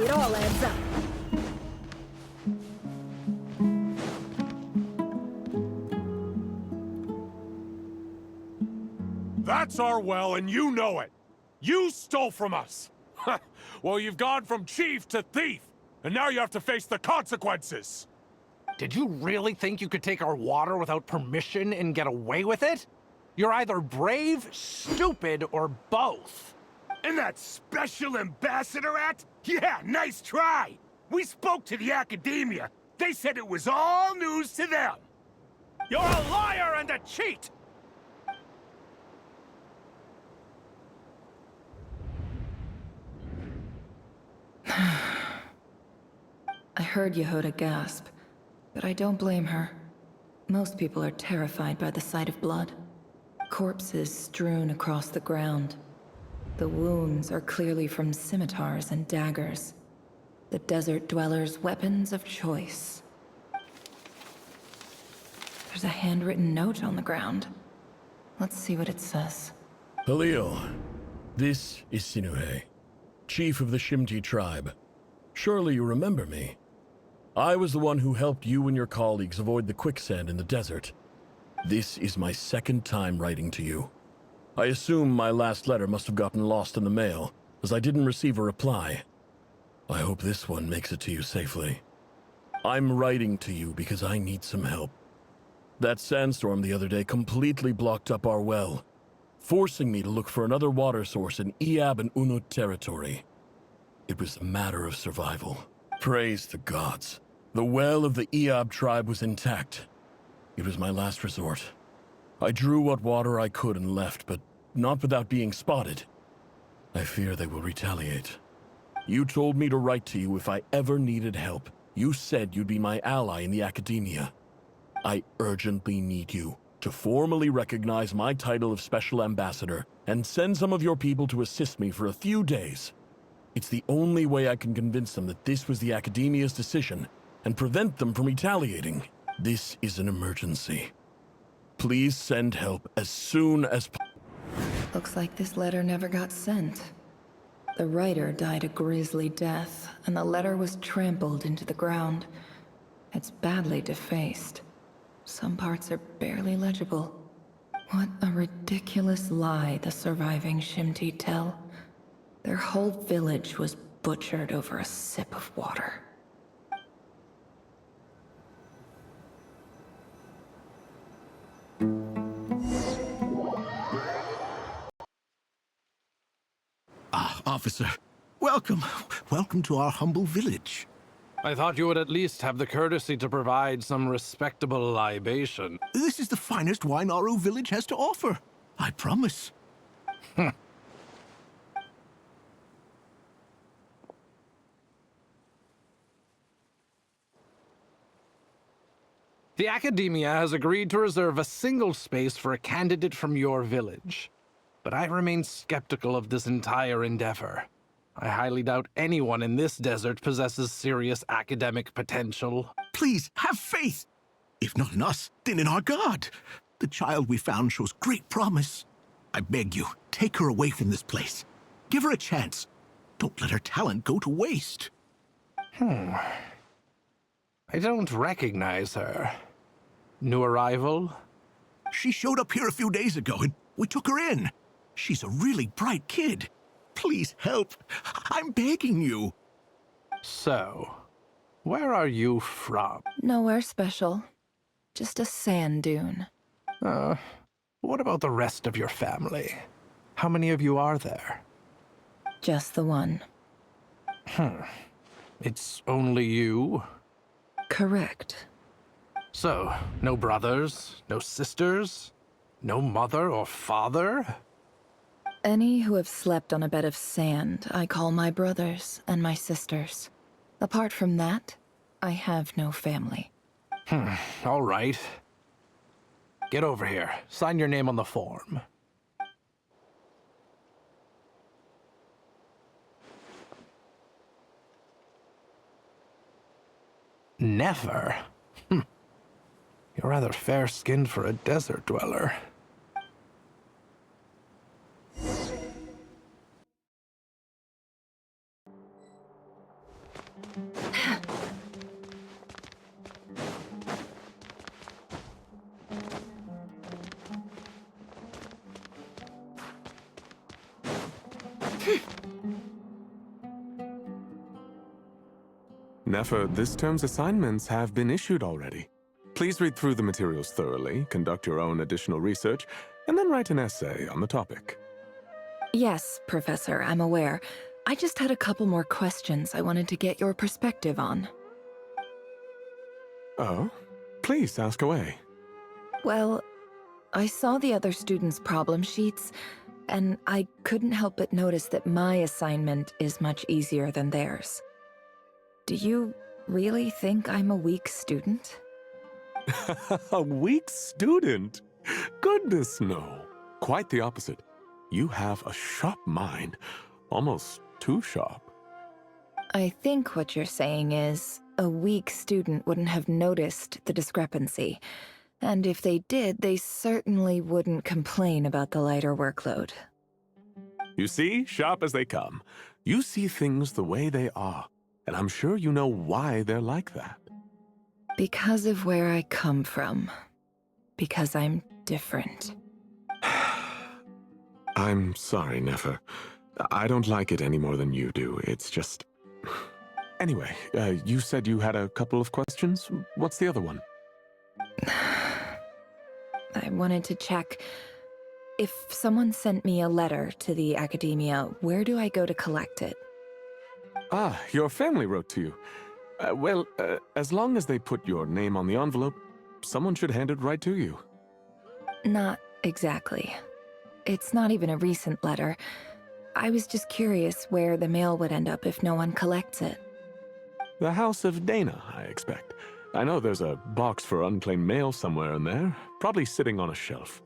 It all adds up. That's our well, and you know it. You stole from us. Well, you've gone from chief to thief, and now you have to face the consequences. Did you really think you could take our water without permission and get away with it? You're either brave, stupid, or both. And that special ambassador act? Yeah, nice try. We spoke to the academia. They said it was all news to them. You're a liar and a cheat! I heard Yehuda gasp, but I don't blame her. Most people are terrified by the sight of blood. Corpses strewn across the ground. The wounds are clearly from scimitars and daggers. The desert dwellers' weapons of choice. There's a handwritten note on the ground. Let's see what it says. Halil, this is Sinuhe, chief of the Shimti tribe. Surely you remember me. I was the one who helped you and your colleagues avoid the quicksand in the desert. This is my second time writing to you. I assume my last letter must have gotten lost in the mail, as I didn't receive a reply. I hope this one makes it to you safely. I'm writing to you because I need some help. That sandstorm the other day completely blocked up our well, forcing me to look for another water source in Iab and Unut territory. It was a matter of survival. Praise the gods. The well of the Iab tribe was intact. It was my last resort. I drew what water I could and left, but not without being spotted. I fear they will retaliate. You told me to write to you if I ever needed help. You said you'd be my ally in the academia. I urgently need you to formally recognize my title of Special Ambassador and send some of your people to assist me for a few days. It's the only way I can convince them that this was the Academia's decision and prevent them from retaliating. This is an emergency. Please send help as soon as Looks like this letter never got sent. The writer died a grisly death, and the letter was trampled into the ground. It's badly defaced. Some parts are barely legible. What a ridiculous lie the surviving Shimti tell. Their whole village was butchered over a sip of water. Ah, officer. Welcome. Welcome to our humble village. I thought you would at least have the courtesy to provide some respectable libation. This is the finest wine Aru village has to offer. I promise. The Academia has agreed to reserve a single space for a candidate from your village. But I remain skeptical of this entire endeavor. I highly doubt anyone in this desert possesses serious academic potential. Please, have faith. If not in us, then in our God. The child we found shows great promise. I beg you, take her away from this place. Give her a chance. Don't let her talent go to waste. I don't recognize her. New arrival? She showed up here a few days ago, and we took her in. She's a really bright kid. Please help. I'm begging you. So, where are you from? Nowhere special. Just a sand dune. What about the rest of your family? How many of you are there? Just the one. It's only you? Correct. So, no brothers, no sisters, no mother or father? Any who have slept on a bed of sand, I call my brothers and my sisters. Apart from that, I have no family. All right. Get over here. Sign your name on the form. Never? You're rather fair-skinned for a desert dweller. Nefer, this term's assignments have been issued already. Please read through the materials thoroughly, conduct your own additional research, and then write an essay on the topic. Yes, Professor, I'm aware. I just had a couple more questions I wanted to get your perspective on. Oh? Please ask away. Well, I saw the other students' problem sheets, and I couldn't help but notice that my assignment is much easier than theirs. Do you really think I'm a weak student? A weak student? Goodness, no. Quite the opposite. You have a sharp mind. Almost too sharp. I think what you're saying is, a weak student wouldn't have noticed the discrepancy. And if they did, they certainly wouldn't complain about the lighter workload. You see, sharp as they come. You see things the way they are. And I'm sure you know why they're like that. Because of where I come from. Because I'm different. I'm sorry, Nefer. I don't like it any more than you do. It's just... Anyway, you said you had a couple of questions. What's the other one? I wanted to check. If someone sent me a letter to the academia, where do I go to collect it? Ah, your family wrote to you. Well, as long as they put your name on the envelope, someone should hand it right to you. Not exactly. It's not even a recent letter. I was just curious where the mail would end up if no one collects it. The House of Dana, I expect. I know there's a box for unclaimed mail somewhere in there, probably sitting on a shelf.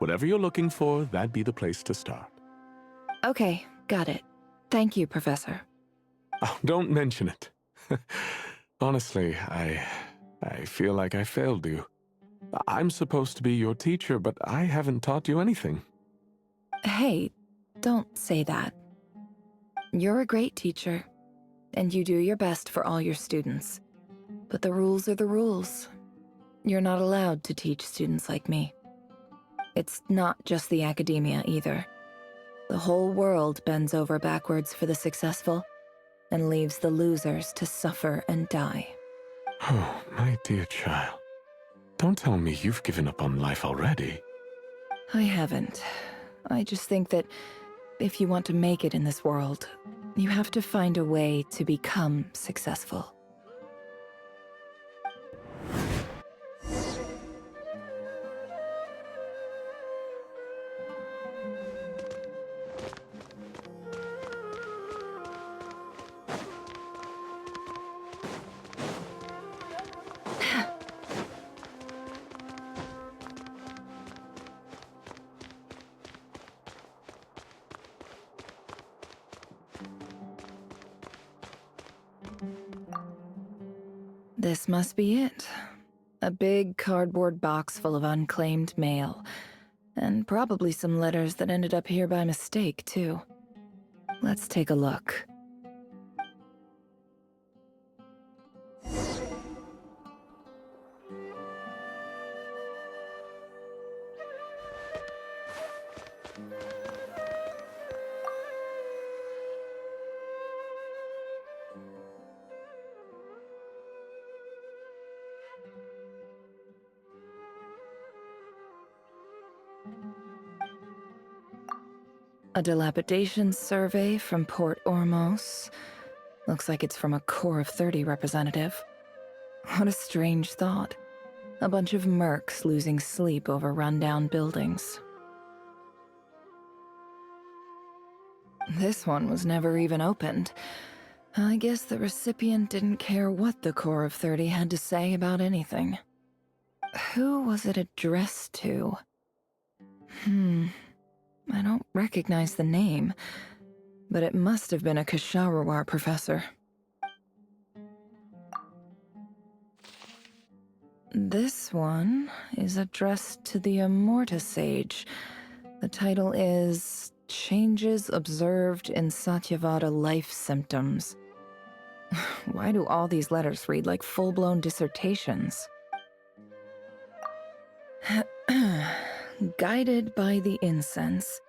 Whatever you're looking for, that'd be the place to start. Okay, got it. Thank you, Professor. Oh, don't mention it. Honestly, I feel like I failed you. I'm supposed to be your teacher, but I haven't taught you anything. Hey, don't say that. You're a great teacher, and you do your best for all your students. But the rules are the rules. You're not allowed to teach students like me. It's not just the academia either. The whole world bends over backwards for the successful, and leaves the losers to suffer and die. Oh, my dear child. Don't tell me you've given up on life already. I haven't. I just think that if you want to make it in this world, you have to find a way to become successful. This must be it. A big cardboard box full of unclaimed mail. And probably some letters that ended up here by mistake, too. Let's take a look. A dilapidation survey from Port Ormos. Looks like it's from a Core of 30 representative. What a strange thought. A bunch of mercs losing sleep over rundown buildings. This one was never even opened. I guess the recipient didn't care what the Core of 30 had to say about anything. Who was it addressed to? I don't recognize the name, but it must have been a Kshahrewar professor. This one is addressed to the Amorta Sage. The title is Changes Observed in Satyavada Life Symptoms. Why do all these letters read like full-blown dissertations? Guided by the incense,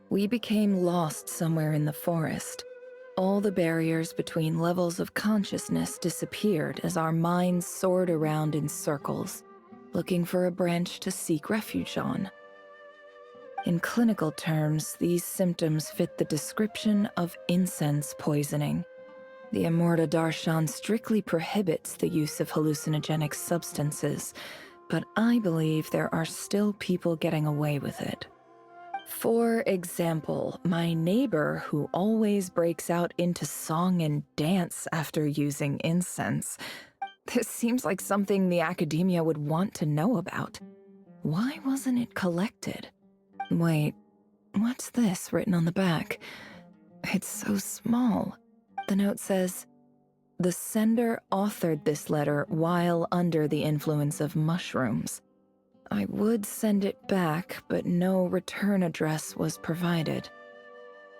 we became lost somewhere in the forest. All the barriers between levels of consciousness disappeared as our minds soared around in circles, looking for a branch to seek refuge on. In clinical terms, these symptoms fit the description of incense poisoning. The Amurta Darshan strictly prohibits the use of hallucinogenic substances, but I believe there are still people getting away with it. For example, my neighbor who always breaks out into song and dance after using incense. This seems like something the academia would want to know about. Why wasn't it collected? Wait, what's this written on the back? It's so small. The note says, "The sender authored this letter while under the influence of mushrooms. I would send it back, but no return address was provided.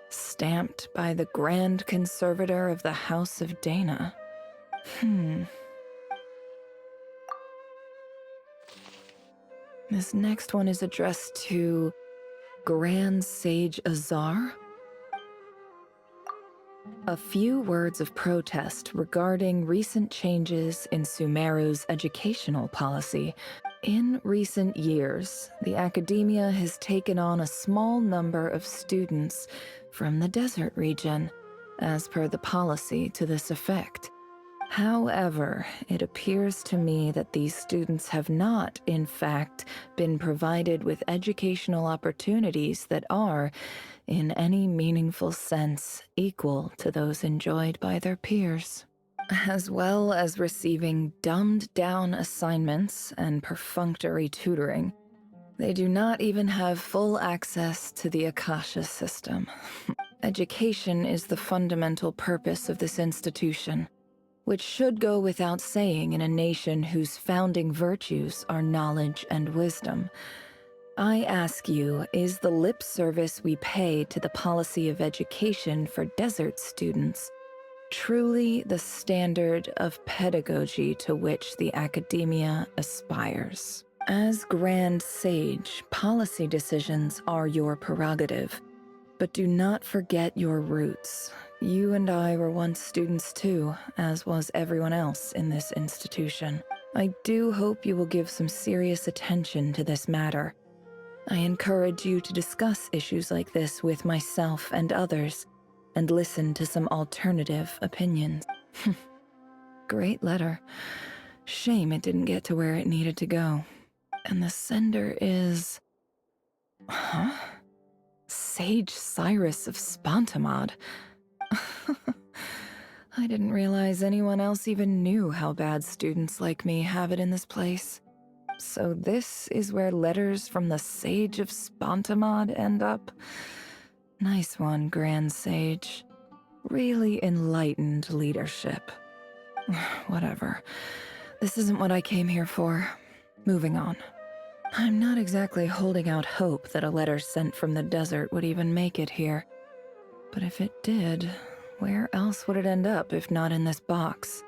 Stamped by the Grand Conservator of the House of Dana." This next one is addressed to Grand Sage Azar. A few words of protest regarding recent changes in Sumeru's educational policy. In recent years, the academia has taken on a small number of students from the desert region, as per the policy to this effect. However, it appears to me that these students have not, in fact, been provided with educational opportunities that are, in any meaningful sense, equal to those enjoyed by their peers, as well as receiving dumbed-down assignments and perfunctory tutoring. They do not even have full access to the Akasha system. Education is the fundamental purpose of this institution, which should go without saying in a nation whose founding virtues are knowledge and wisdom. I ask you, is the lip service we pay to the policy of education for desert students truly the standard of pedagogy to which the academia aspires? As Grand Sage, policy decisions are your prerogative, but do not forget your roots. You and I were once students too, as was everyone else in this institution. I do hope you will give some serious attention to this matter. I encourage you to discuss issues like this with myself and others, and listen to some alternative opinions. Great letter. Shame it didn't get to where it needed to go. And the sender is... Huh? Sage Cyrus of Spontamod. I didn't realize anyone else even knew how bad students like me have it in this place. So this is where letters from the Sage of Spontamod end up? Nice one, Grand Sage. Really enlightened leadership. Whatever. This isn't what I came here for. Moving on. I'm not exactly holding out hope that a letter sent from the desert would even make it here. But if it did, where else would it end up if not in this box?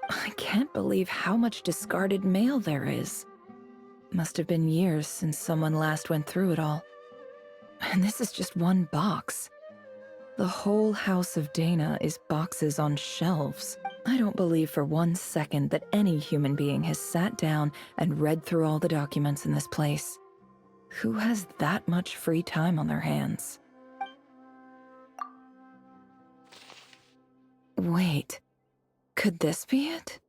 I can't believe how much discarded mail there is. Must have been years since someone last went through it all. And this is just one box. The whole House of Dana is boxes on shelves. I don't believe for 1 second that any human being has sat down and read through all the documents in this place. Who has that much free time on their hands? Wait, could this be it?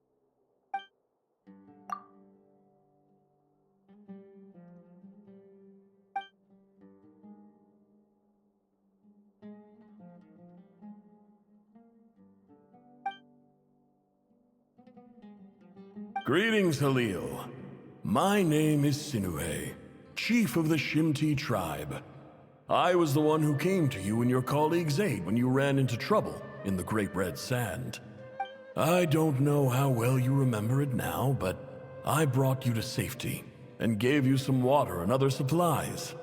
Greetings, Halil. My name is Sinuhe, chief of the Shimti tribe. I was the one who came to you and your colleague's aid when you ran into trouble in the Great Red Sand. I don't know how well you remember it now, but I brought you to safety and gave you some water and other supplies.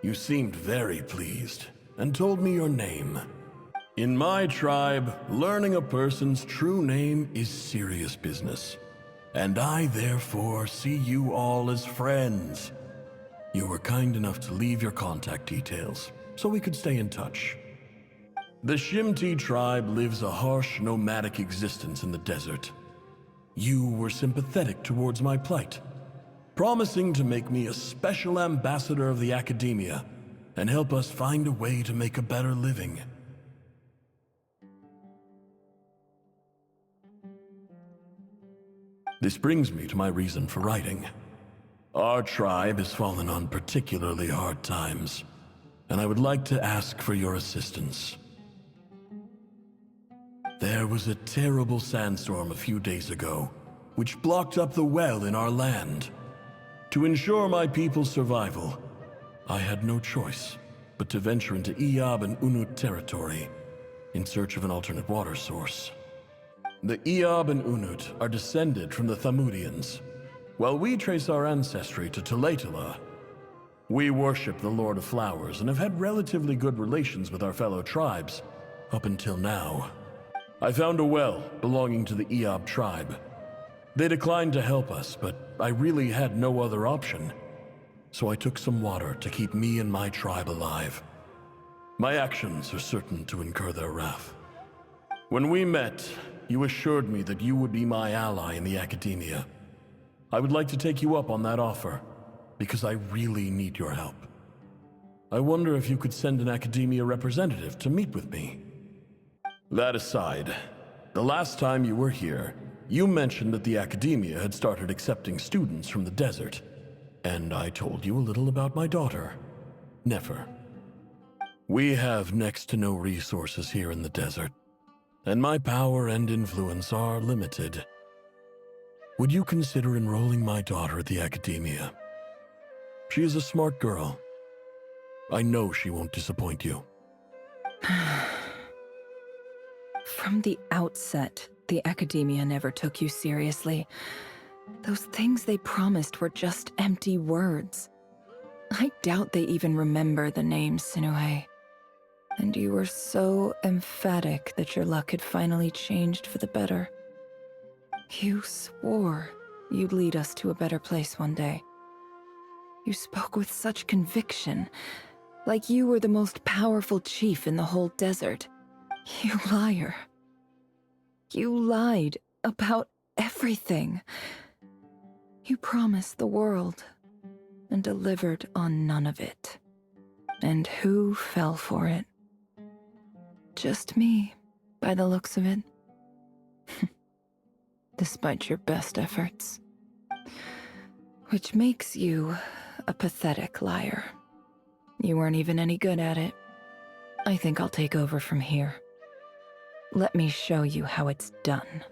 You seemed very pleased and told me your name. In my tribe, learning a person's true name is serious business. And I therefore see you all as friends. You were kind enough to leave your contact details, so we could stay in touch. The Shimti tribe lives a harsh, nomadic existence in the desert. You were sympathetic towards my plight, promising to make me a special ambassador of the Academia and help us find a way to make a better living. This brings me to my reason for writing. Our tribe has fallen on particularly hard times, and I would like to ask for your assistance. There was a terrible sandstorm a few days ago, which blocked up the well in our land. To ensure my people's survival, I had no choice but to venture into Iyab and Unut territory in search of an alternate water source. The Iyab and Unut are descended from the Thamudians, while we trace our ancestry to Tulatala. We worship the Lord of Flowers and have had relatively good relations with our fellow tribes up until now. I found a well belonging to the Iyab tribe. They declined to help us, but I really had no other option. So I took some water to keep me and my tribe alive. My actions are certain to incur their wrath. When we met, you assured me that you would be my ally in the Academia. I would like to take you up on that offer, because I really need your help. I wonder if you could send an Academia representative to meet with me. That aside, the last time you were here, you mentioned that the Academia had started accepting students from the desert, and I told you a little about my daughter, Nefer. We have next to no resources here in the desert, and my power and influence are limited. Would you consider enrolling my daughter at the Academia? She is a smart girl. I know she won't disappoint you. From the outset, the Academia never took you seriously. Those things they promised were just empty words. I doubt they even remember the name Sinuhe. And you were so emphatic that your luck had finally changed for the better. You swore you'd lead us to a better place one day. You spoke with such conviction, like you were the most powerful chief in the whole desert. You liar. You lied about everything. You promised the world and delivered on none of it. And who fell for it? Just me, by the looks of it. Despite your best efforts. Which makes you a pathetic liar. You weren't even any good at it. I think I'll take over from here. Let me show you how it's done.